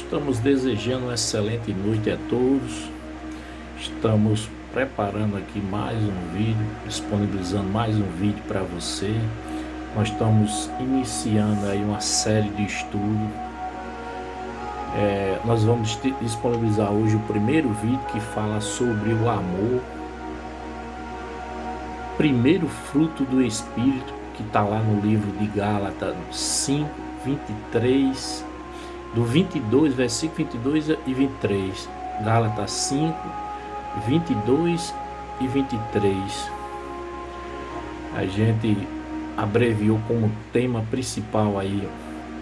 Estamos desejando uma excelente noite a todos. Estamos preparando aqui mais um vídeo, disponibilizando mais um vídeo para você. Nós estamos iniciando aí uma série de estudo. Nós vamos disponibilizar hoje o primeiro vídeo que fala sobre o amor, primeiro fruto do Espírito, que está lá no livro de Gálatas 5, 23, do 22, versículo 22 e 23. Gálatas 5, 22 e 23. A gente abreviou como tema principal aí: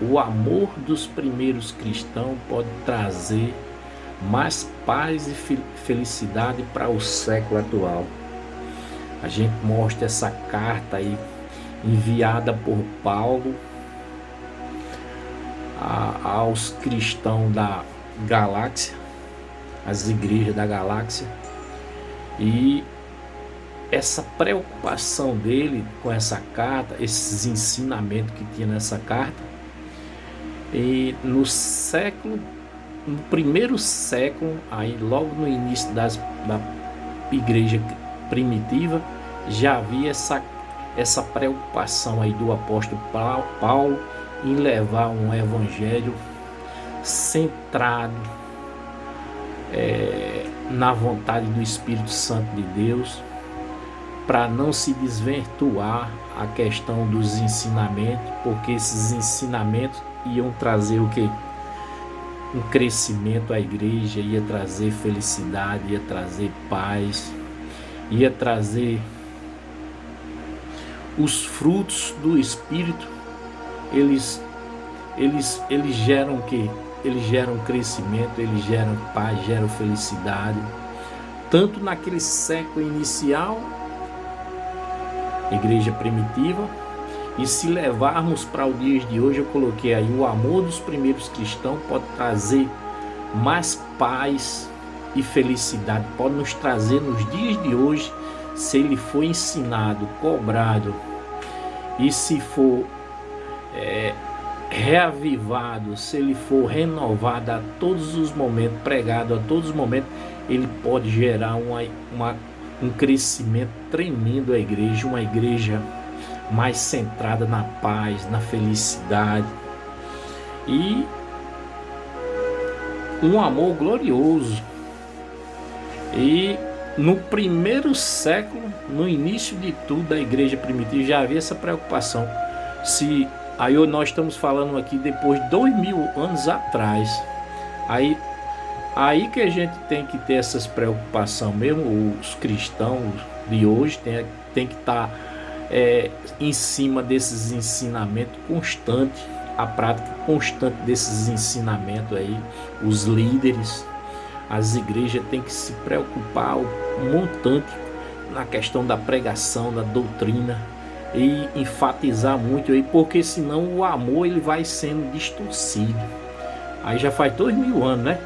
o amor dos primeiros cristãos pode trazer mais paz e felicidade para o século atual. A gente mostra essa carta aí enviada por Paulo aos cristãos da galáxia, as igrejas da galáxia, e essa preocupação dele com essa carta, esses ensinamentos que tinha nessa carta. E no primeiro século, aí logo no início da igreja primitiva, já havia essa preocupação aí do apóstolo Paulo em levar um evangelho centrado na vontade do Espírito Santo de Deus, para não se desvirtuar a questão dos ensinamentos, porque esses ensinamentos iam trazer o quê? Um crescimento à igreja, ia trazer felicidade, ia trazer paz, ia trazer os frutos do Espírito. Eles geram o quê? Eles geram crescimento, eles geram paz, geram felicidade, tanto naquele século inicial, igreja primitiva, e se levarmos para os dias de hoje, eu coloquei aí: o amor dos primeiros cristãos pode trazer mais paz e felicidade, pode nos trazer nos dias de hoje, se ele for ensinado, cobrado, e se for reavivado, se ele for renovado a todos os momentos, pregado a todos os momentos, ele pode gerar um crescimento tremendo à igreja, uma igreja mais centrada na paz, na felicidade, e um amor glorioso. E no primeiro século, no início de tudo da igreja primitiva, já havia essa preocupação. Aí nós estamos falando aqui depois de 2000 anos atrás. Aí que a gente tem que ter essas preocupações mesmo. Os cristãos de hoje tem que estar em cima desses ensinamentos constantes, a prática constante desses ensinamentos aí. Os líderes, as igrejas têm que se preocupar um montante na questão da pregação, da doutrina, e enfatizar muito aí, porque senão o amor ele vai sendo distorcido. Aí já faz 2000 anos, né?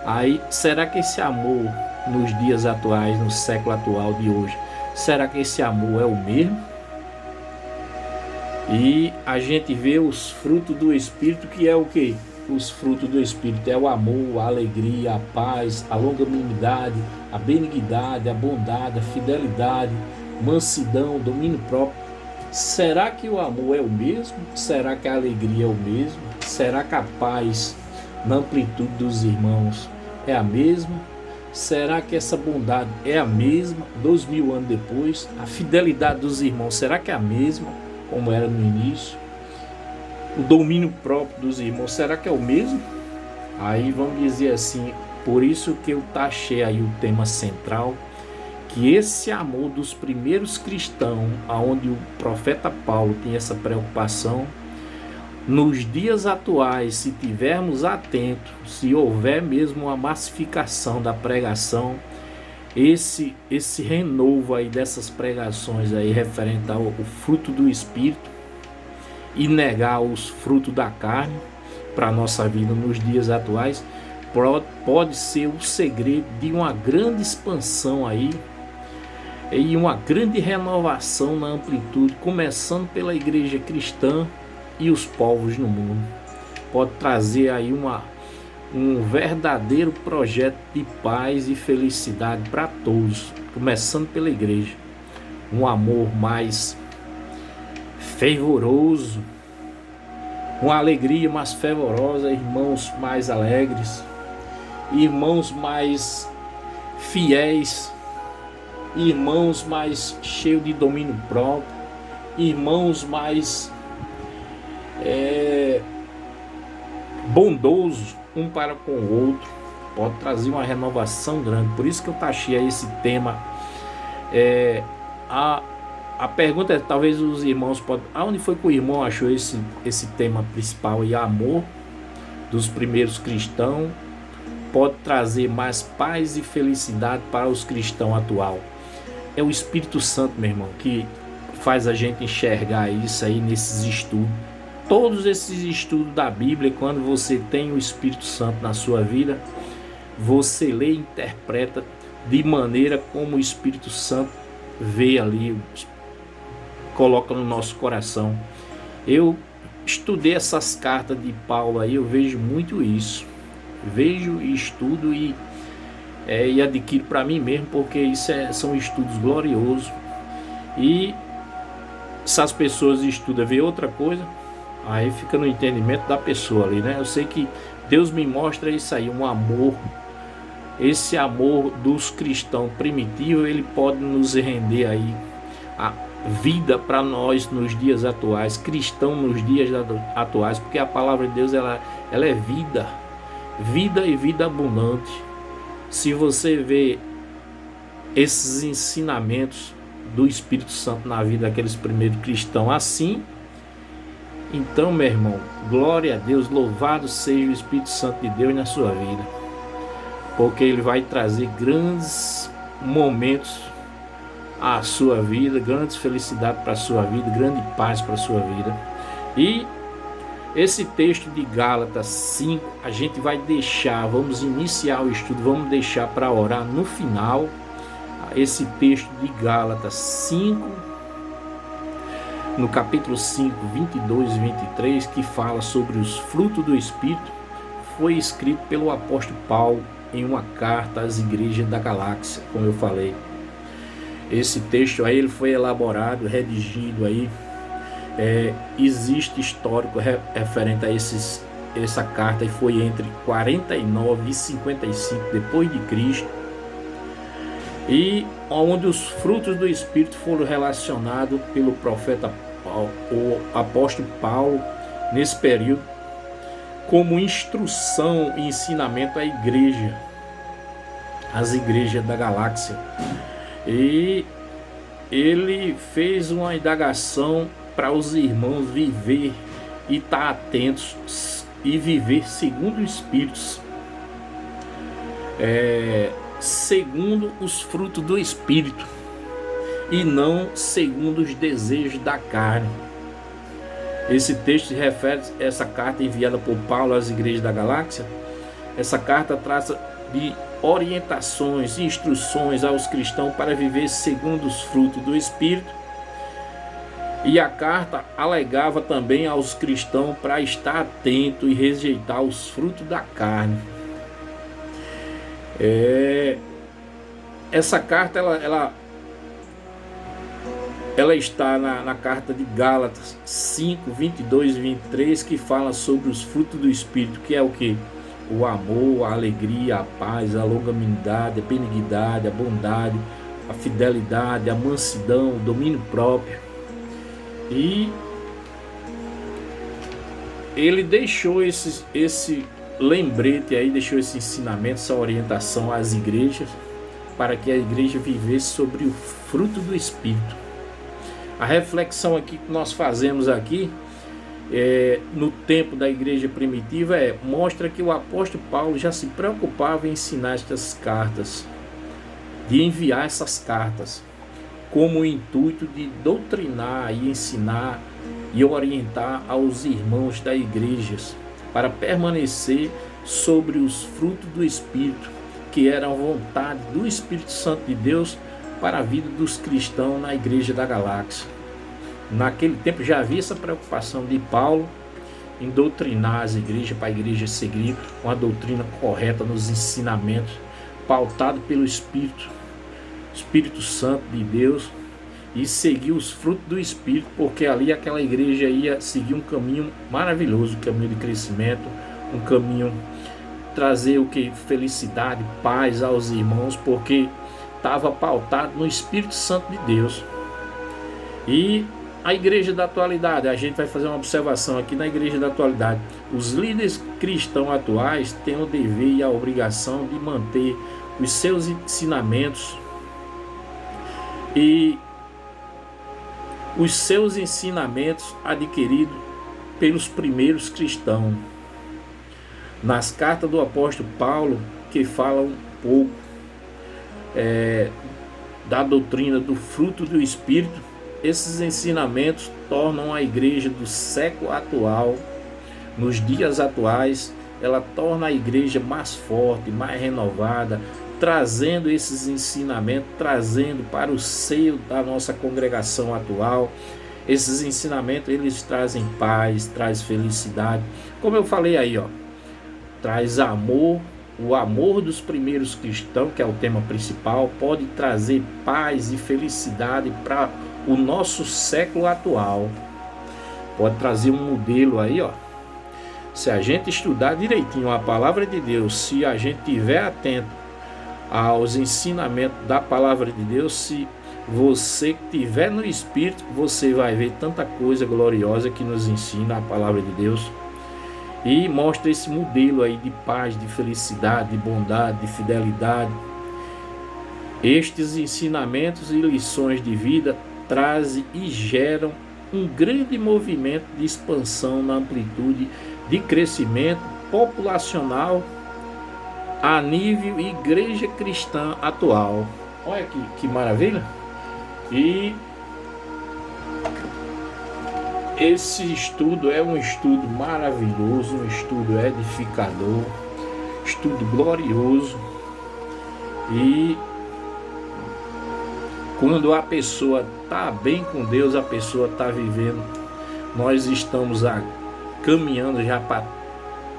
Aí será que esse amor nos dias atuais, no século atual de hoje, será que esse amor é o mesmo? E a gente vê os frutos do Espírito, que é o quê? Os frutos do Espírito é o amor, a alegria, a paz, a longanimidade, a benignidade, a bondade, a fidelidade, mansidão, domínio próprio. Será que o amor é o mesmo? Será que a alegria é o mesmo? Será que a paz na amplitude dos irmãos é a mesma? Será que essa bondade é a mesma 2000 anos depois? A fidelidade dos irmãos, será que é a mesma como era no início? O domínio próprio dos irmãos, será que é o mesmo? Aí vamos dizer assim, por isso que eu taxei aí o tema central, que esse amor dos primeiros cristãos, aonde o profeta Paulo tem essa preocupação, nos dias atuais, se tivermos atentos, se houver mesmo uma massificação da pregação, esse renovo aí dessas pregações aí referente ao fruto do Espírito, e negar os frutos da carne para a nossa vida nos dias atuais, pode ser o segredo de uma grande expansão aí, e uma grande renovação na amplitude, começando pela igreja cristã e os povos no mundo. Pode trazer aí um verdadeiro projeto de paz e felicidade para todos, começando pela igreja. Um amor mais fervoroso, uma alegria mais fervorosa, irmãos mais alegres, irmãos mais fiéis, irmãos mais cheios de domínio próprio, irmãos mais bondosos um para com o outro. Pode trazer uma renovação grande. Por isso que eu taxei esse tema. A pergunta é, talvez os irmãos podem... Aonde foi que o irmão achou esse tema principal? E amor dos primeiros cristãos pode trazer mais paz e felicidade para os cristãos atual. É o Espírito Santo, meu irmão, que faz a gente enxergar isso aí nesses estudos. Todos esses estudos da Bíblia, quando você tem o Espírito Santo na sua vida, você lê e interpreta de maneira como o Espírito Santo vê ali, coloca no nosso coração. Eu estudei essas cartas de Paulo aí, eu vejo muito isso. Vejo e estudo e adquiro para mim mesmo, porque isso são estudos gloriosos. E se as pessoas estudam ver outra coisa, aí fica no entendimento da pessoa ali, né? Eu sei que Deus me mostra isso aí, um amor. Esse amor dos cristãos primitivos, ele pode nos render aí a vida para nós nos dias atuais, cristão nos dias atuais, porque a palavra de Deus ela é vida e vida abundante. Se você vê esses ensinamentos do Espírito Santo na vida daqueles primeiros cristãos assim, então, meu irmão, glória a Deus, louvado seja o Espírito Santo de Deus na sua vida, porque ele vai trazer grandes momentos à sua vida, grandes felicidades para a sua vida, grande paz para a sua vida. E esse texto de Gálatas 5, a gente vai deixar, vamos iniciar o estudo, vamos deixar para orar no final, esse texto de Gálatas 5, no capítulo 5, 22 e 23, que fala sobre os frutos do Espírito, foi escrito pelo apóstolo Paulo em uma carta às igrejas da galáxia, como eu falei. Esse texto aí ele foi elaborado, redigido aí, existe histórico referente a essa carta, e foi entre 49 e 55 depois de Cristo, e onde os frutos do Espírito foram relacionados pelo profeta Paulo, o apóstolo Paulo, nesse período, como instrução e ensinamento à igreja, às igrejas da galáxia. E ele fez uma indagação para os irmãos viver e estar atentos e viver segundo o Espírito, segundo os frutos do Espírito e não segundo os desejos da carne. Esse texto se refere a essa carta enviada por Paulo às igrejas da galáxia. Essa carta trata de orientações e instruções aos cristãos para viver segundo os frutos do Espírito. E a carta alegava também aos cristãos para estar atento e rejeitar os frutos da carne. Essa carta ela está na carta de Gálatas 5, 22 e 23, que fala sobre os frutos do Espírito, que é o que? O amor, a alegria, a paz, a longanimidade, a benignidade, a bondade, a fidelidade, a mansidão, o domínio próprio. E ele deixou esse lembrete aí, deixou esse ensinamento, essa orientação às igrejas, para que a igreja vivesse sobre o fruto do Espírito. A reflexão aqui que nós fazemos aqui, no tempo da igreja primitiva, mostra que o apóstolo Paulo já se preocupava em ensinar estas cartas, de enviar essas cartas, como o intuito de doutrinar e ensinar e orientar aos irmãos da igreja para permanecer sobre os frutos do Espírito, que era a vontade do Espírito Santo de Deus para a vida dos cristãos na igreja da galáxia. Naquele tempo já havia essa preocupação de Paulo em doutrinar as igrejas, para a igreja seguir uma doutrina correta nos ensinamentos, pautado pelo Espírito Santo de Deus, e seguir os frutos do Espírito, porque ali aquela igreja ia seguir um caminho maravilhoso, um caminho de crescimento, um caminho trazer o que? Felicidade, paz aos irmãos, porque estava pautado no Espírito Santo de Deus. E a igreja da atualidade, a gente vai fazer uma observação aqui na igreja da atualidade. Os líderes cristãos atuais têm o dever e a obrigação de manter os seus ensinamentos e os seus ensinamentos adquiridos pelos primeiros cristãos. Nas cartas do apóstolo Paulo, que fala um pouco da doutrina do fruto do Espírito, esses ensinamentos tornam a igreja do século atual, nos dias atuais, ela torna a igreja mais forte, mais renovada, trazendo esses ensinamentos, trazendo para o seio da nossa congregação atual. Esses ensinamentos, eles trazem paz, traz felicidade. Como eu falei aí, traz amor. O amor dos primeiros cristãos, que é o tema principal, pode trazer paz e felicidade para o nosso século atual. Pode trazer um modelo aí, se a gente estudar direitinho a palavra de Deus, se a gente estiver atento aos ensinamentos da palavra de Deus, se você que estiver no Espírito, você vai ver tanta coisa gloriosa que nos ensina a palavra de Deus e mostra esse modelo aí de paz, de felicidade, de bondade, de fidelidade. Estes ensinamentos e lições de vida trazem e geram um grande movimento de expansão na amplitude de crescimento populacional a nível igreja cristã atual. Olha que maravilha! E esse estudo é um estudo maravilhoso, um estudo edificador, estudo glorioso. E quando a pessoa está bem com Deus, a pessoa está vivendo. Nós estamos caminhando já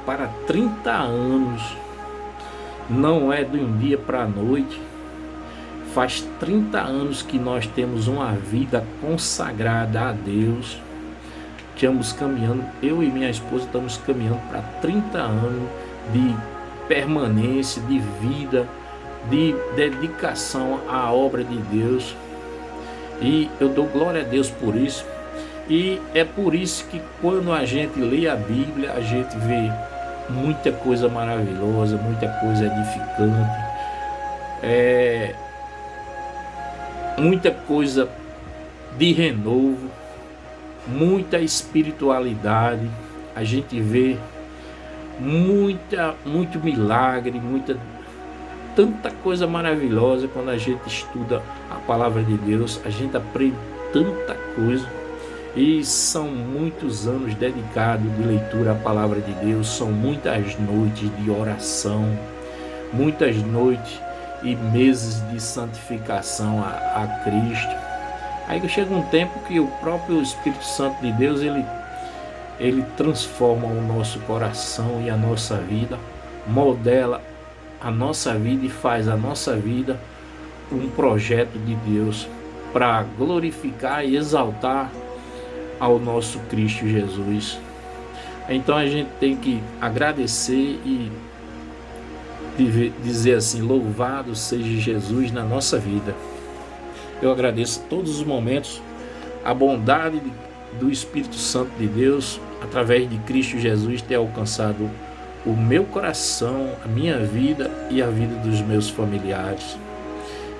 para 30 anos. Não é de um dia para a noite. Faz 30 anos que nós temos uma vida consagrada a Deus. Estamos caminhando, eu e minha esposa estamos caminhando para 30 anos de permanência, de vida, de dedicação à obra de Deus. E eu dou glória a Deus por isso. E é por isso que quando a gente lê a Bíblia, a gente vê muita coisa maravilhosa, muita coisa edificante, muita coisa de renovo, muita espiritualidade. A gente vê muito milagre, tanta coisa maravilhosa. Quando a gente estuda a palavra de Deus, a gente aprende tanta coisa. E são muitos anos dedicados de leitura à palavra de Deus, são muitas noites de oração, muitas noites e meses de santificação a Cristo. Aí chega um tempo que o próprio Espírito Santo de Deus, ele transforma o nosso coração e a nossa vida, modela a nossa vida e faz a nossa vida um projeto de Deus para glorificar e exaltar ao nosso Cristo Jesus. Então a gente tem que agradecer e dizer assim: louvado seja Jesus na nossa vida. Eu agradeço todos os momentos a bondade do Espírito Santo de Deus através de Cristo Jesus ter alcançado o meu coração, a minha vida e a vida dos meus familiares.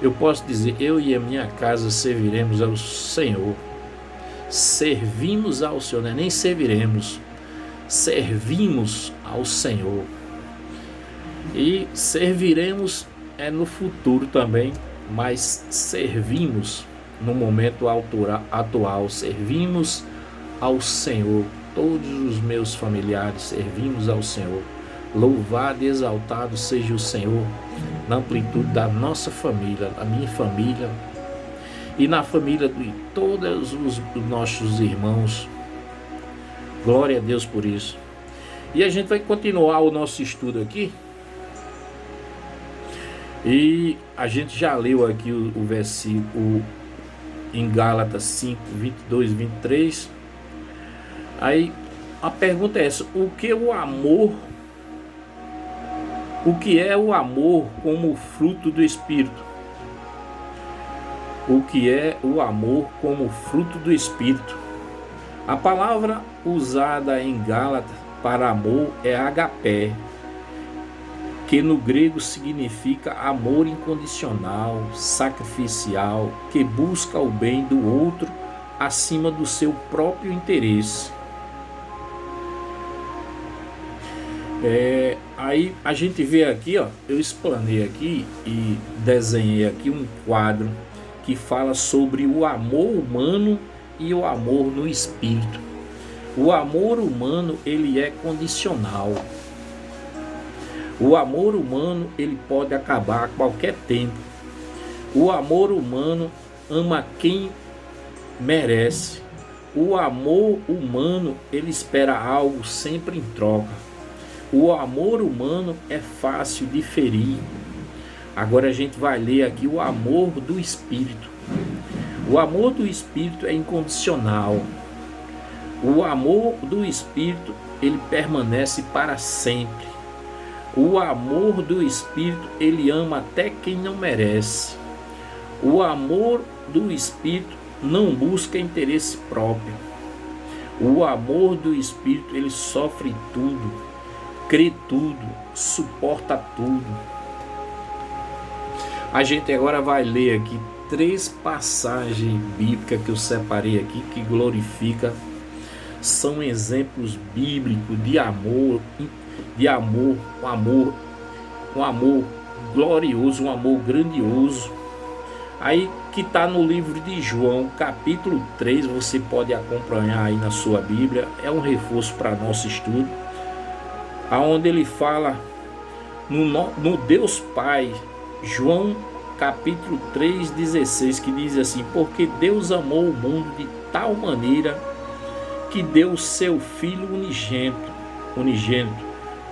Eu posso dizer, eu e a minha casa serviremos ao Senhor. Servimos ao Senhor, nem serviremos, servimos ao Senhor. E serviremos no futuro também, mas servimos no momento atual, servimos ao Senhor. Todos os meus familiares servimos ao Senhor. Louvado e exaltado seja o Senhor na amplitude da nossa família, da minha família e na família de todos os nossos irmãos. Glória a Deus por isso. E a gente vai continuar o nosso estudo aqui. E a gente já leu aqui o versículo em Gálatas 5, 22 e 23. Aí a pergunta é essa: o que é o amor como fruto do Espírito? O que é o amor como fruto do Espírito? A palavra usada em Gálatas para amor é agapé, que no grego significa amor incondicional, sacrificial, que busca o bem do outro acima do seu próprio interesse. Aí a gente vê aqui, eu explanei aqui e desenhei aqui um quadro que fala sobre o amor humano e o amor no espírito. O amor humano, ele é condicional. O amor humano, ele pode acabar a qualquer tempo. O amor humano ama quem merece. O amor humano, ele espera algo sempre em troca. O amor humano é fácil de ferir. Agora a gente vai ler aqui o amor do Espírito. O amor do Espírito é incondicional. O amor do Espírito, ele permanece para sempre. O amor do Espírito, ele ama até quem não merece. O amor do Espírito não busca interesse próprio. O amor do Espírito, ele sofre tudo, crê tudo, suporta tudo. A gente agora vai ler aqui 3 passagens bíblicas que eu separei aqui, que glorifica, são exemplos bíblicos de amor, um amor glorioso, um amor grandioso. Aí que está no livro de João, capítulo 3, você pode acompanhar aí na sua Bíblia, é um reforço para nosso estudo, aonde ele fala no Deus Pai. João capítulo 3:16, que diz assim: porque Deus amou o mundo de tal maneira que deu seu Filho unigênito,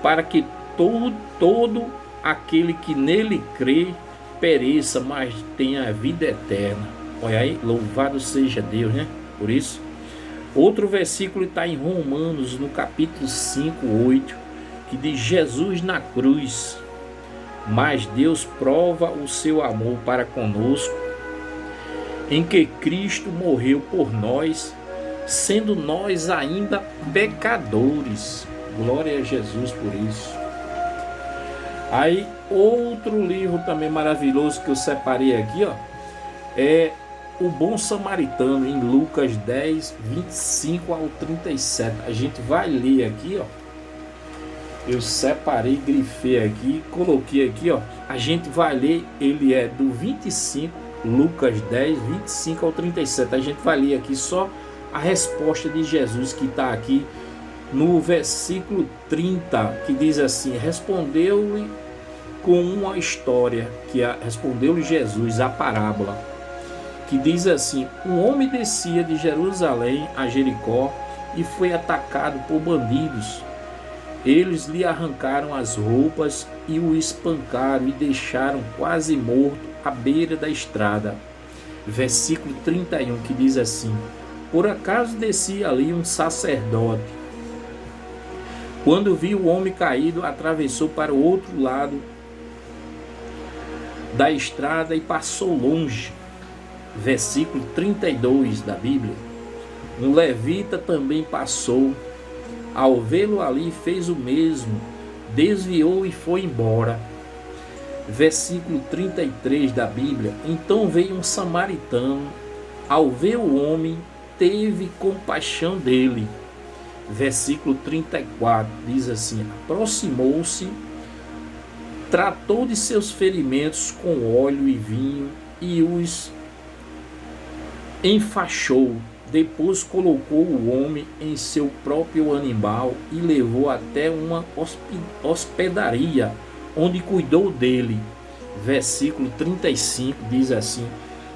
para que todo aquele que nele crê pereça, mas tenha a vida eterna. Olha aí, louvado seja Deus, né? Por isso, outro versículo está em Romanos, no capítulo 5:8, que diz: Jesus na cruz, mas Deus prova o seu amor para conosco, em que Cristo morreu por nós, sendo nós ainda pecadores. Glória a Jesus por isso. Aí outro livro também maravilhoso que eu separei aqui, é O Bom Samaritano, em Lucas 10, 25 ao 37. A gente vai ler aqui, eu separei, grifei aqui, coloquei aqui, a gente vai ler, ele é do 25, Lucas 10, 25 ao 37. A gente vai ler aqui só a resposta de Jesus, que está aqui no versículo 30, que diz assim: respondeu-lhe com uma história, respondeu-lhe Jesus a parábola, que diz assim: um homem descia de Jerusalém a Jericó e foi atacado por bandidos. Eles lhe arrancaram as roupas e o espancaram e deixaram quase morto à beira da estrada. Versículo 31, que diz assim: por acaso descia ali um sacerdote. Quando viu o homem caído, atravessou para o outro lado da estrada e passou longe. Versículo 32 da Bíblia: um levita também passou. Ao vê-lo ali, fez o mesmo, desviou e foi embora. Versículo 33 da Bíblia: então veio um samaritano, ao ver o homem, teve compaixão dele. Versículo 34 diz assim: aproximou-se, tratou de seus ferimentos com óleo e vinho e os enfaixou. Depois colocou o homem em seu próprio animal e levou até uma hospedaria, onde cuidou dele. Versículo 35 diz assim: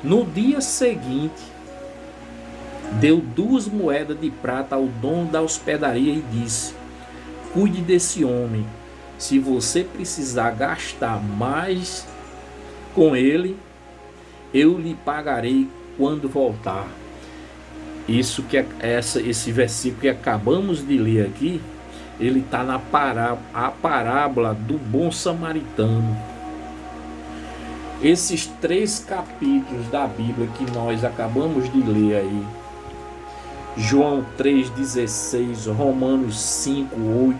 no dia seguinte, deu 2 moedas de prata ao dono da hospedaria e disse: cuide desse homem. Se você precisar gastar mais com ele, eu lhe pagarei quando voltar. Isso que esse versículo que acabamos de ler aqui, ele está na parábola do bom samaritano. Esses 3 capítulos da Bíblia que nós acabamos de ler aí, João 3,16, Romanos 5,8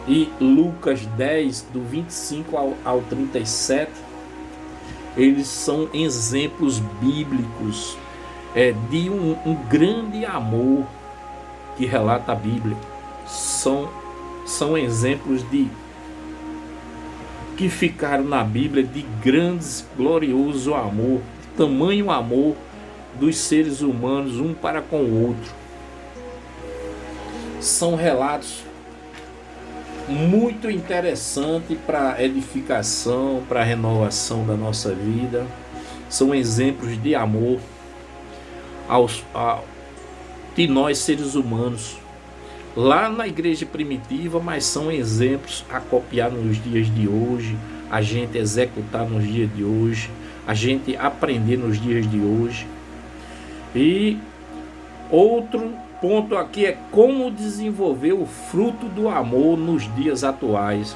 e Lucas 10, do 25 ao 37, eles são exemplos bíblicos de um grande amor que relata a Bíblia. São exemplos que ficaram na Bíblia de grandes, glorioso amor, tamanho amor dos seres humanos um para com o outro. São relatos muito interessantes para a edificação, para a renovação da nossa vida. São exemplos de amor de nós seres humanos lá na igreja primitiva, mas são exemplos a copiar nos dias de hoje, a gente executar nos dias de hoje, a gente aprender nos dias de hoje. E outro ponto aqui é como desenvolver o fruto do amor nos dias atuais.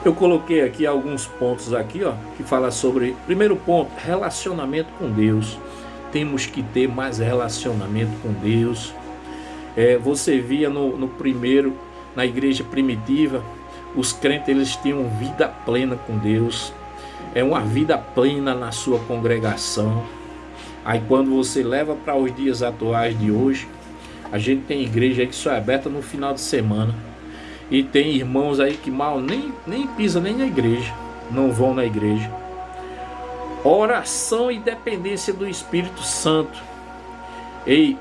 Eu coloquei aqui alguns pontos aqui, que fala sobre, primeiro ponto, relacionamento com Deus. Temos que ter mais relacionamento com Deus. Você via no primeiro, na igreja primitiva, os crentes eles tinham vida plena com Deus. Uma vida plena na sua congregação. Aí quando você leva para os dias atuais de hoje, a gente tem igreja aí que só é aberta no final de semana. E tem irmãos aí que mal nem pisam nem na igreja, não vão na igreja. Oração e dependência do Espírito Santo.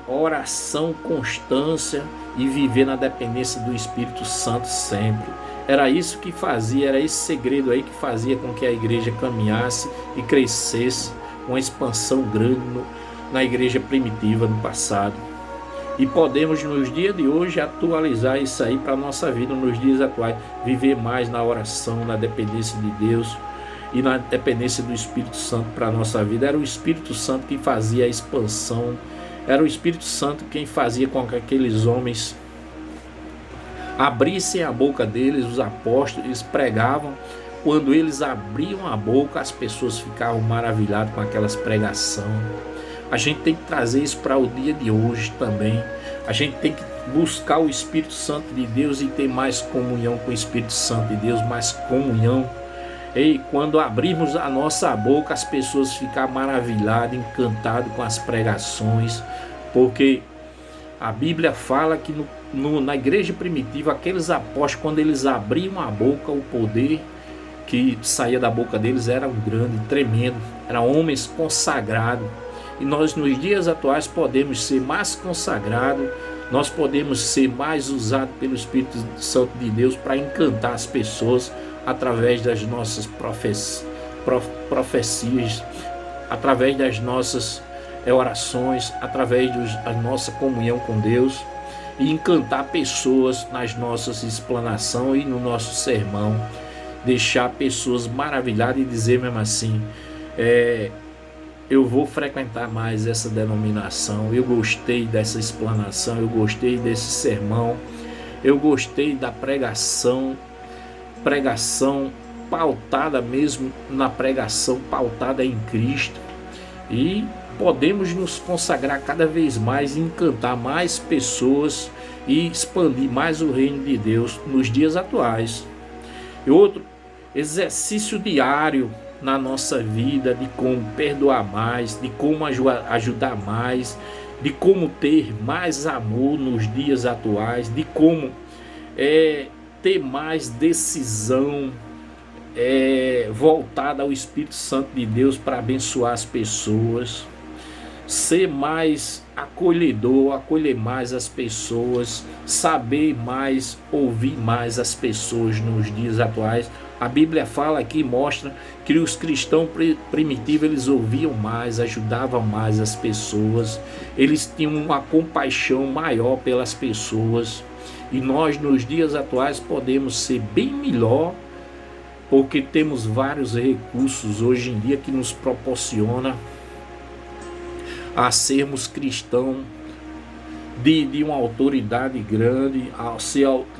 Oração, constância e viver na dependência do Espírito Santo sempre. Era isso que fazia, era esse segredo aí que fazia com que a igreja caminhasse e crescesse, uma expansão grande na igreja primitiva no passado. E podemos nos dias de hoje atualizar isso aí para a nossa vida nos dias atuais, viver mais na oração, na dependência de Deus e na dependência do Espírito Santo para a nossa vida. Era o Espírito Santo que fazia a expansão, era o Espírito Santo quem fazia com que aqueles homens abrissem a boca deles, os apóstolos, eles pregavam. Quando eles abriam a boca, as pessoas ficavam maravilhadas com aquelas pregações. A gente tem que trazer isso para o dia de hoje também. A gente tem que buscar o Espírito Santo de Deus e ter mais comunhão com o Espírito Santo de Deus, mais comunhão. Quando abrirmos a nossa boca, as pessoas ficam maravilhadas, encantadas com as pregações, porque a Bíblia fala que na igreja primitiva, aqueles apóstolos, quando eles abriam a boca, o poder que saía da boca deles era um grande, tremendo, eram homens consagrados. E nós nos dias atuais podemos ser mais consagrados, nós podemos ser mais usados pelo Espírito Santo de Deus para encantar as pessoas através das nossas profecias, através das nossas orações, através da nossa comunhão com Deus, e encantar pessoas nas nossas explanações e no nosso sermão, deixar pessoas maravilhadas e dizer mesmo assim, eu vou frequentar mais essa denominação, eu gostei dessa explanação, eu gostei desse sermão, eu gostei da pregação pautada mesmo na pregação pautada em Cristo, e podemos nos consagrar cada vez mais e encantar mais pessoas e expandir mais o reino de Deus nos dias atuais. E outro exercício diário na nossa vida, de como perdoar mais, de como ajudar mais, de como ter mais amor nos dias atuais, de como ter mais decisão voltada ao Espírito Santo de Deus para abençoar as pessoas, ser mais acolhedor, acolher mais as pessoas, saber mais, ouvir mais as pessoas nos dias atuais, A Bíblia fala aqui, mostra que os cristãos primitivos, eles ouviam mais, ajudavam mais as pessoas, eles tinham uma compaixão maior pelas pessoas. E nós, nos dias atuais, podemos ser bem melhor, porque temos vários recursos hoje em dia que nos proporciona a sermos cristãos de uma autoridade grande,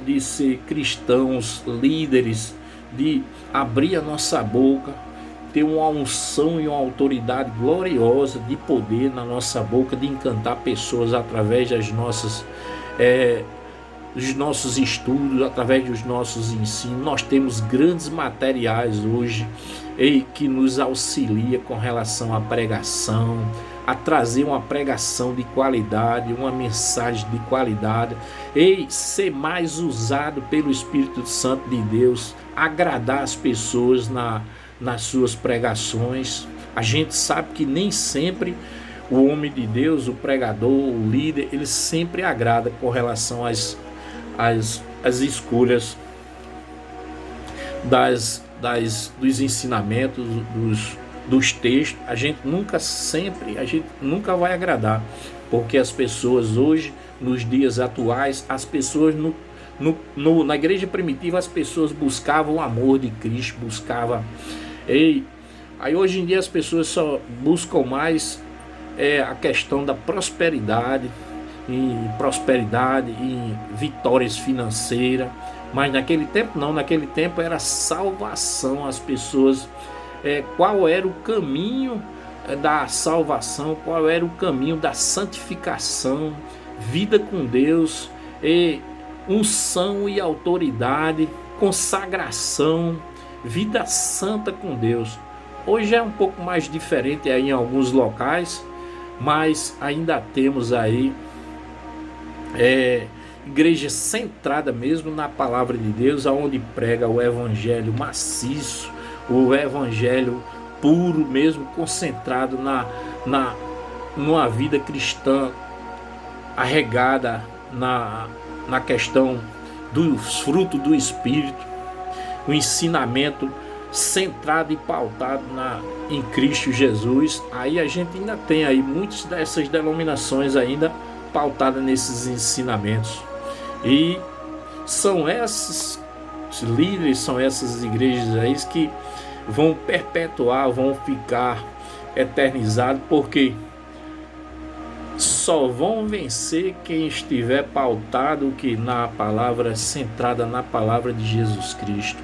de ser cristãos líderes, de abrir a nossa boca, ter uma unção e uma autoridade gloriosa de poder na nossa boca, de encantar pessoas através dos nossos estudos, através dos nossos ensinos. Nós temos grandes materiais hoje que nos auxilia com relação à pregação, a trazer uma pregação de qualidade, uma mensagem de qualidade, e ser mais usado pelo Espírito Santo de Deus, agradar as pessoas nas suas pregações. A gente sabe que nem sempre o homem de Deus, o pregador, o líder, ele sempre agrada com relação às escolhas dos ensinamentos, dos textos. A gente nunca vai agradar, porque as pessoas hoje, nos dias atuais, as pessoas na igreja primitiva, as pessoas buscavam o amor de Cristo, aí hoje em dia as pessoas só buscam mais a questão da prosperidade e vitórias financeiras. Mas naquele tempo não, naquele tempo era salvação. As pessoas, qual era o caminho da salvação, qual era o caminho da santificação, vida com Deus, unção e autoridade, consagração, vida santa com Deus. Hoje é um pouco mais diferente aí em alguns locais, mas ainda temos aí igreja centrada mesmo na palavra de Deus, aonde prega o evangelho maciço, o evangelho puro mesmo, concentrado numa vida cristã, arregada na questão dos frutos do Espírito, o ensinamento centrado e pautado em Cristo Jesus. Aí a gente ainda tem aí muitas dessas denominações ainda pautadas nesses ensinamentos, e são esses líderes, são essas igrejas aí que vão perpetuar, vão ficar eternizados, porque só vão vencer quem estiver pautado na palavra, centrada na palavra de Jesus Cristo.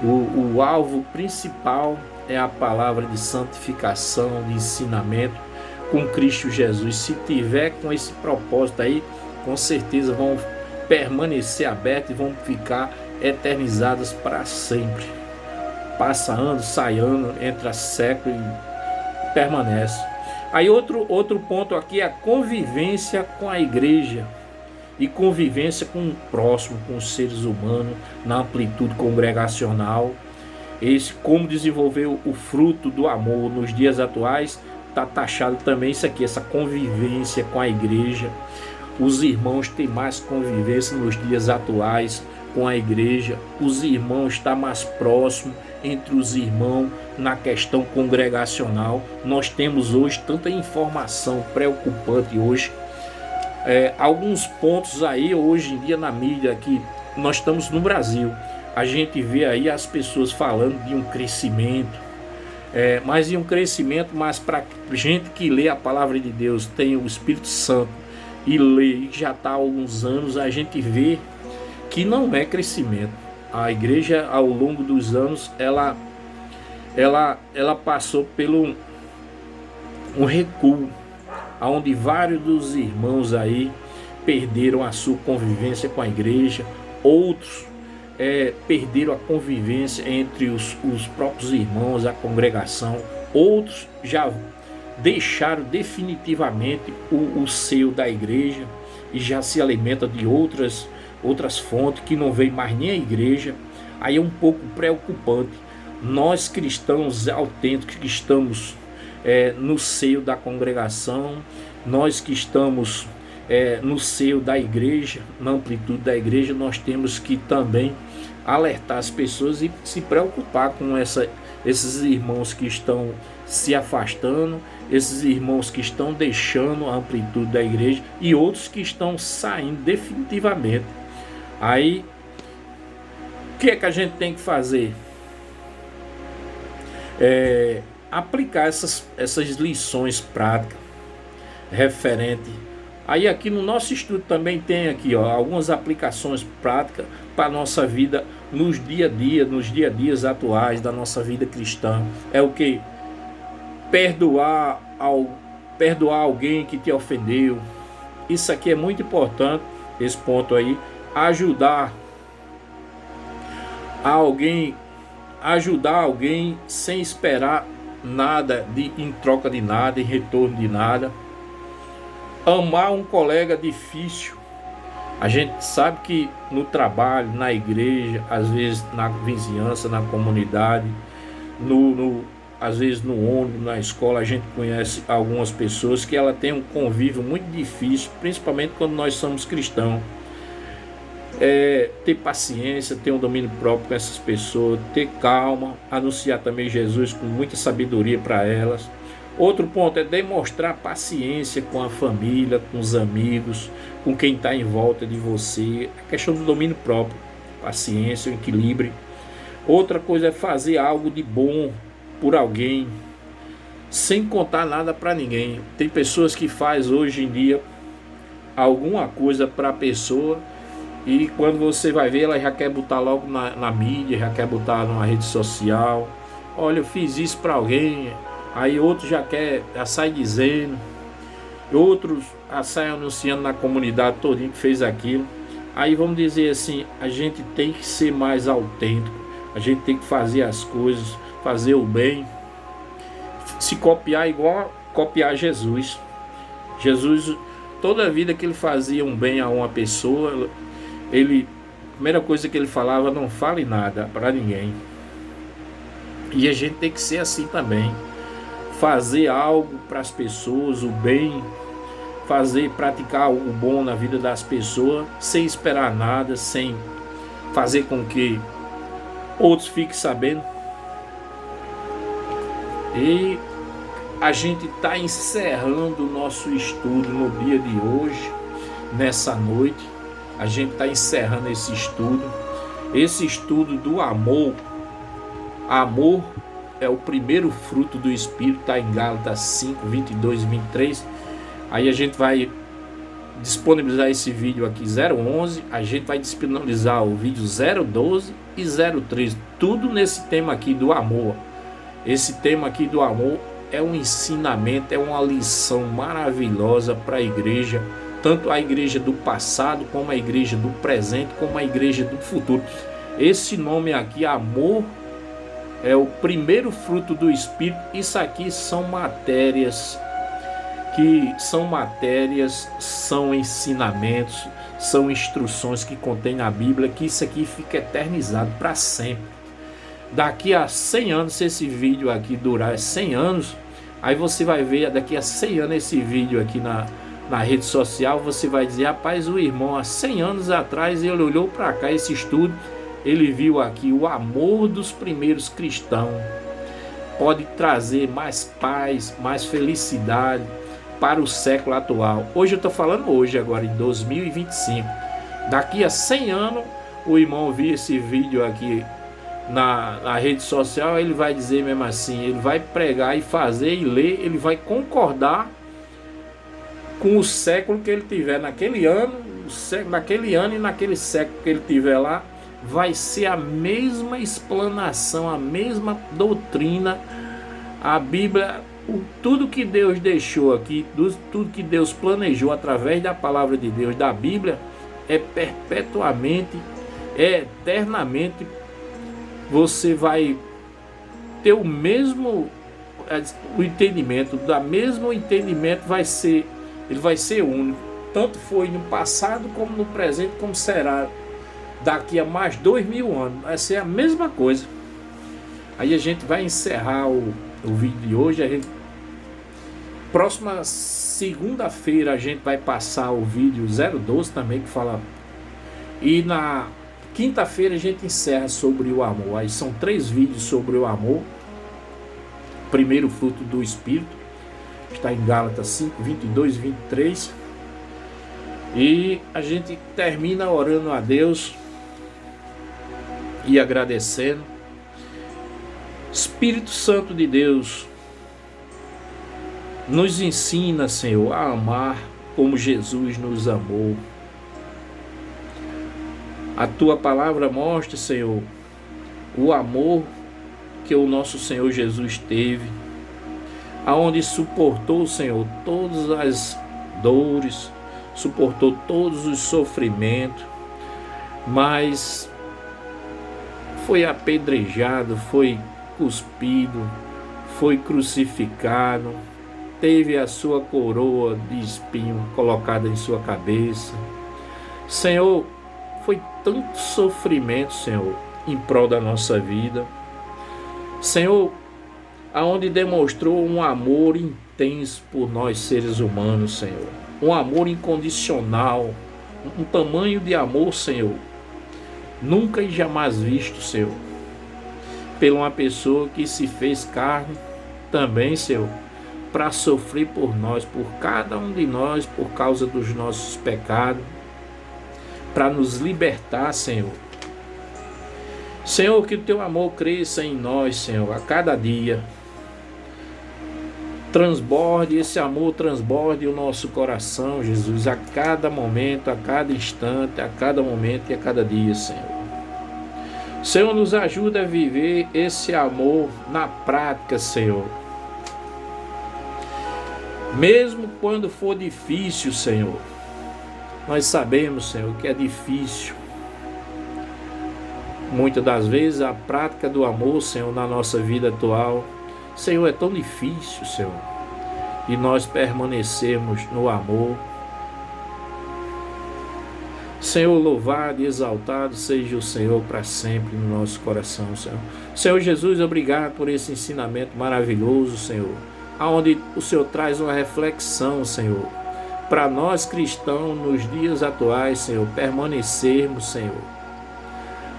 O alvo principal é a palavra de santificação, de ensinamento com Cristo Jesus. Se tiver com esse propósito aí, com certeza vão permanecer abertos e vão ficar eternizadas para sempre. Passa ano, sai ano, entra século e permanece. Aí outro ponto aqui é a convivência com a igreja e convivência com o próximo, com os seres humanos, na amplitude congregacional. Como desenvolver o fruto do amor nos dias atuais, está taxado também isso aqui, essa convivência com a igreja. Os irmãos têm mais convivência nos dias atuais com a igreja. Os irmãos estão mais próximos entre os irmãos na questão congregacional. Nós temos hoje tanta informação preocupante hoje. Alguns pontos aí hoje em dia na mídia, que nós estamos no Brasil, a gente vê aí as pessoas falando de um crescimento, mas para gente que lê a palavra de Deus, tem o Espírito Santo e lê, e já está há alguns anos, a gente vê que não é crescimento. A igreja, ao longo dos anos, ela passou pelo um recuo, onde vários dos irmãos aí perderam a sua convivência com a igreja, outros perderam a convivência entre os próprios irmãos, a congregação, outros já deixaram definitivamente o seio da igreja e já se alimentam de outras fontes, que não vem mais nem a igreja. Aí é um pouco preocupante. Nós cristãos autênticos que estamos no seio da congregação, nós que estamos no seio da igreja, na amplitude da igreja, nós temos que também alertar as pessoas e se preocupar com esses irmãos que estão se afastando, esses irmãos que estão deixando a amplitude da igreja e outros que estão saindo definitivamente. Aí, o que é que a gente tem que fazer? Aplicar essas lições práticas referente. Aí aqui no nosso estudo também tem aqui, algumas aplicações práticas para a nossa vida nos dia a dias atuais da nossa vida cristã. É o que? Perdoar alguém que te ofendeu. Isso aqui é muito importante, esse ponto aí. Ajudar alguém sem esperar nada em troca de nada, em retorno de nada. Amar um colega difícil. A gente sabe que no trabalho, na igreja, às vezes na vizinhança, na comunidade, às vezes no ônibus, na escola, a gente conhece algumas pessoas que ela tem um convívio muito difícil, principalmente quando nós somos cristãos. Ter paciência, ter um domínio próprio com essas pessoas, ter calma, anunciar também Jesus com muita sabedoria para elas. Outro ponto é demonstrar paciência com a família, com os amigos, com quem está em volta de você. A questão do domínio próprio, paciência, o equilíbrio. Outra coisa é fazer algo de bom por alguém, sem contar nada para ninguém. Tem pessoas que fazem hoje em dia alguma coisa para a pessoa e quando você vai ver, ela já quer botar logo na mídia, já quer botar numa rede social. Olha, eu fiz isso para alguém. Aí outro já sai dizendo, outros sai anunciando na comunidade todinha que fez aquilo. Aí vamos dizer assim, a gente tem que ser mais autêntico, a gente tem que fazer as coisas, fazer o bem, se copiar igual copiar Jesus. Jesus, toda a vida que ele fazia um bem a uma pessoa, a primeira coisa que ele falava, não fale nada para ninguém. E a gente tem que ser assim também. Fazer algo para as pessoas, o bem, praticar o bom na vida das pessoas, sem esperar nada, sem fazer com que outros fiquem sabendo. E a gente está encerrando o nosso estudo no dia de hoje, nessa noite. A gente está encerrando esse estudo do amor. Amor é o primeiro fruto do Espírito, está em Gálatas 5, 22 e 23. Aí a gente vai disponibilizar esse vídeo aqui 011, a gente vai disponibilizar o vídeo 012 e 013, tudo nesse tema aqui do amor. Esse tema aqui do amor é um ensinamento, é uma lição maravilhosa para a igreja, tanto a igreja do passado, como a igreja do presente, como a igreja do futuro. Esse nome aqui, amor, é o primeiro fruto do Espírito. Isso aqui são matérias, são ensinamentos, são instruções que contém na Bíblia, que isso aqui fica eternizado para sempre. Daqui a 100 anos, se esse vídeo aqui durar 100 anos, aí você vai ver, daqui a 100 anos, esse vídeo aqui na rede social, você vai dizer, rapaz, o irmão há 100 anos atrás, ele olhou para cá, esse estudo, ele viu aqui o amor dos primeiros cristãos. Pode trazer mais paz, mais felicidade para o século atual. Hoje eu estou falando agora em 2025. Daqui a 100 anos, o irmão viu esse vídeo aqui na rede social, ele vai dizer mesmo assim, ele vai pregar e fazer e ler, ele vai concordar com o século que ele tiver naquele ano, naquele ano e naquele século que ele tiver lá, vai ser a mesma explanação, a mesma doutrina. A Bíblia, tudo que Deus deixou aqui, tudo que Deus planejou através da palavra de Deus, da Bíblia, é perpetuamente, é eternamente. Você vai ter o mesmo entendimento, ele vai ser único. Tanto foi no passado, como no presente, como será daqui a mais 2000 anos. Vai ser a mesma coisa. Aí a gente vai encerrar o vídeo de hoje. A gente Próxima segunda-feira a gente vai passar o vídeo 012 também, que fala. E na quinta-feira a gente encerra sobre o amor. Aí são 3 vídeos sobre o amor. Primeiro fruto do Espírito. Está em Gálatas 5, 22 e 23. E a gente termina orando a Deus e agradecendo. Espírito Santo de Deus, nos ensina, Senhor, a amar como Jesus nos amou. A Tua palavra mostra, Senhor, o amor que o nosso Senhor Jesus teve, aonde suportou, Senhor, todas as dores, suportou todos os sofrimentos, mas foi apedrejado, foi cuspido, foi crucificado, teve a sua coroa de espinho colocada em sua cabeça. Senhor, foi tanto sofrimento, Senhor, em prol da nossa vida. Senhor, aonde demonstrou um amor intenso por nós seres humanos, Senhor. Um amor incondicional, um tamanho de amor, Senhor, nunca e jamais visto, Senhor, por uma pessoa que se fez carne também, Senhor, para sofrer por nós, por cada um de nós, por causa dos nossos pecados, para nos libertar, Senhor. Senhor, que o Teu amor cresça em nós, Senhor, a cada dia. Transborde, esse amor transborde o nosso coração, Jesus, a cada momento, a cada instante, a cada momento e a cada dia, Senhor. Senhor, nos ajuda a viver esse amor na prática, Senhor. Mesmo quando for difícil, Senhor, nós sabemos, Senhor, que é difícil. Muitas das vezes a prática do amor, Senhor, na nossa vida atual, Senhor, é tão difícil, Senhor, e nós permanecemos no amor. Senhor, louvado e exaltado seja o Senhor para sempre no nosso coração, Senhor. Senhor Jesus, obrigado por esse ensinamento maravilhoso, Senhor, aonde o Senhor traz uma reflexão, Senhor, para nós cristãos nos dias atuais, Senhor, permanecermos, Senhor,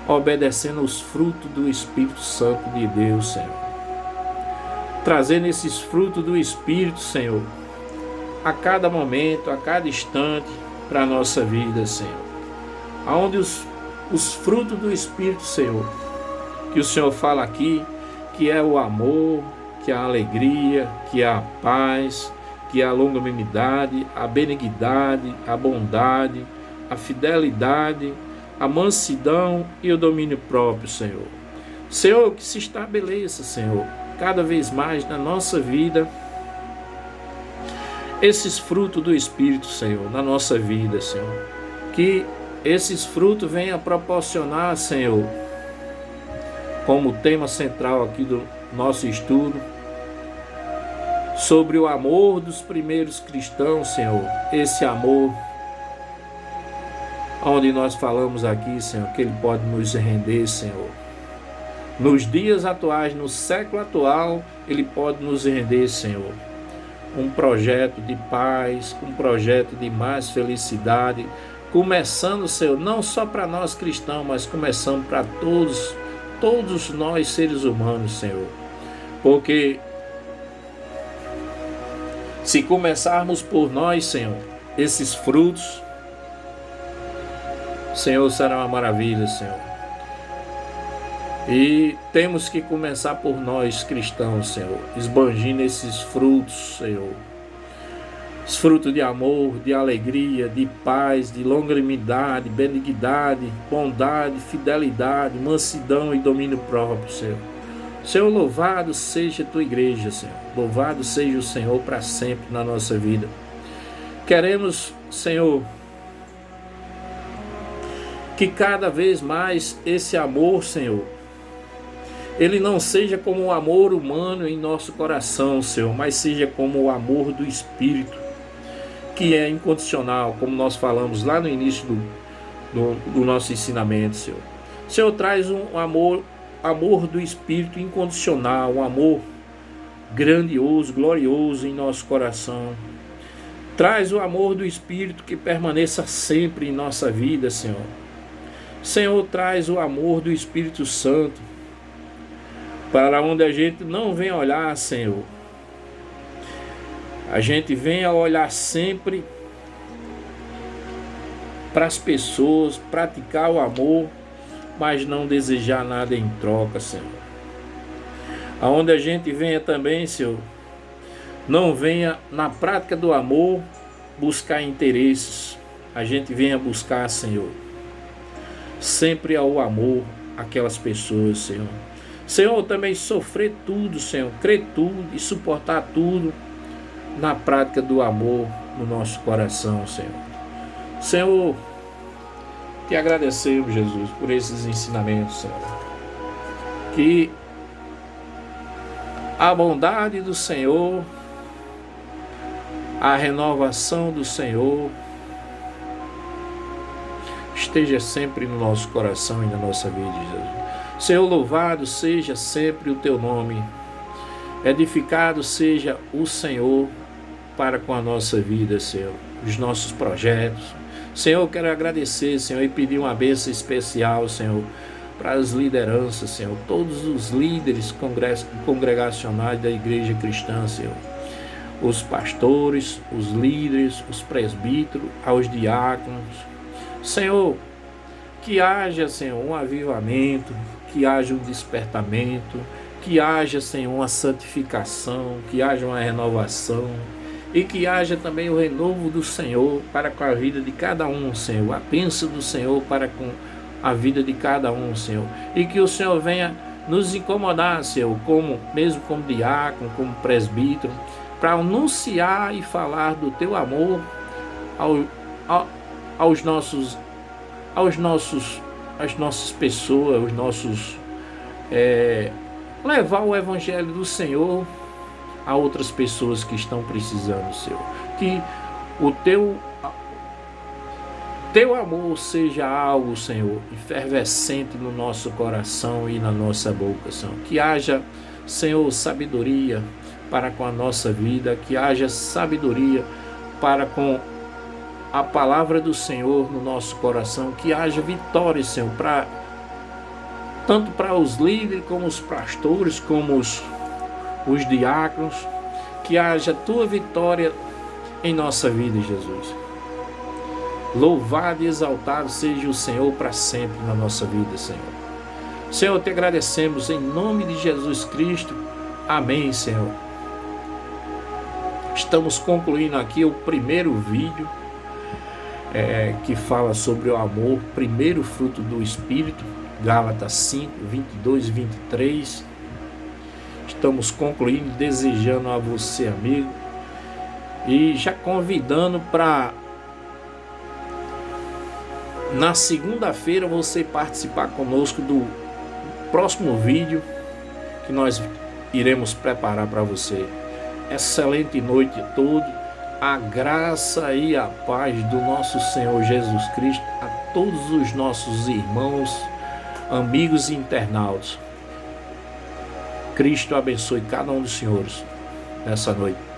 obedecendo os frutos do Espírito Santo de Deus, Senhor. Trazendo esses frutos do Espírito, Senhor, a cada momento, a cada instante, para a nossa vida, Senhor. Aonde os frutos do Espírito, Senhor, que o Senhor fala aqui, que é o amor, que é a alegria, que é a paz, que é a longanimidade, a benignidade, a bondade, a fidelidade, a mansidão e o domínio próprio, Senhor. Senhor, que se estabeleça, Senhor, cada vez mais na nossa vida, esses frutos do Espírito, Senhor, na nossa vida, Senhor. Que esses frutos venham proporcionar, Senhor, como tema central aqui do nosso estudo, sobre o amor dos primeiros cristãos, Senhor. Esse amor, onde nós falamos aqui, Senhor, que Ele pode nos render, Senhor. Nos dias atuais, no século atual, Ele pode nos render, Senhor, um projeto de paz, um projeto de mais felicidade, começando, Senhor, não só para nós cristãos, mas começando para todos nós seres humanos, Senhor. Porque se começarmos por nós, Senhor, esses frutos, Senhor, será uma maravilha, Senhor. E temos que começar por nós cristãos, Senhor, esbanjindo esses frutos, Senhor. Os frutos de amor, de alegria, de paz, de longanimidade, benignidade, bondade, fidelidade, mansidão e domínio próprio, Senhor. Senhor, louvado seja a Tua igreja, Senhor. Louvado seja o Senhor para sempre na nossa vida. Queremos, Senhor, que cada vez mais esse amor, Senhor, ele não seja como o amor humano em nosso coração, Senhor, mas seja como o amor do Espírito, que é incondicional, como nós falamos lá no início do nosso ensinamento, Senhor. Senhor, traz um amor do Espírito incondicional, um amor grandioso, glorioso em nosso coração. Traz o amor do Espírito que permaneça sempre em nossa vida, Senhor. Senhor, traz o amor do Espírito Santo para onde a gente não vem olhar, Senhor. A gente venha olhar sempre para as pessoas, praticar o amor, mas não desejar nada em troca, Senhor. Aonde a gente venha também, Senhor, não venha na prática do amor buscar interesses. A gente venha buscar, Senhor, sempre ao amor aquelas pessoas, Senhor. Senhor, também sofrer tudo, Senhor, crer tudo e suportar tudo na prática do amor no nosso coração, Senhor. Senhor, te agradecemos, Jesus, por esses ensinamentos, Senhor. Que a bondade do Senhor, a renovação do Senhor esteja sempre no nosso coração e na nossa vida, Jesus. Senhor, louvado seja sempre o teu nome. Edificado seja o Senhor para com a nossa vida, Senhor, os nossos projetos. Senhor, eu quero agradecer, Senhor, e pedir uma bênção especial, Senhor, para as lideranças, Senhor, todos os líderes congregacionais da Igreja Cristã, Senhor, os pastores, os líderes, os presbíteros, aos diáconos. Senhor, que haja, Senhor, um avivamento, que haja um despertamento, que haja, Senhor, uma santificação, que haja uma renovação e que haja também o renovo do Senhor para com a vida de cada um, Senhor, a bênção do Senhor para com a vida de cada um, Senhor, e que o Senhor venha nos incomodar, Senhor, mesmo como diácono, como presbítero, para anunciar e falar do teu amor às nossas pessoas, levar o evangelho do Senhor a outras pessoas que estão precisando, Senhor. Que o teu amor seja algo, Senhor, efervescente no nosso coração e na nossa boca, Senhor. Que haja, Senhor, sabedoria para com a nossa vida, que haja sabedoria para com a palavra do Senhor no nosso coração, que haja vitória, Senhor, tanto para os líderes, como os pastores, como os diáconos, que haja tua vitória em nossa vida, Jesus. Louvado e exaltado seja o Senhor para sempre na nossa vida, Senhor. Senhor, te agradecemos em nome de Jesus Cristo. Amém, Senhor. Estamos concluindo aqui o primeiro vídeo que fala sobre o amor, primeiro fruto do Espírito, Gálatas 5, 22 e 23. Estamos concluindo, desejando a você, amigo, e já convidando para na segunda-feira você participar conosco do próximo vídeo que nós iremos preparar para você. Excelente noite a todos. A graça e a paz do nosso Senhor Jesus Cristo a todos os nossos irmãos, amigos e internautas. Cristo abençoe cada um dos senhores nessa noite.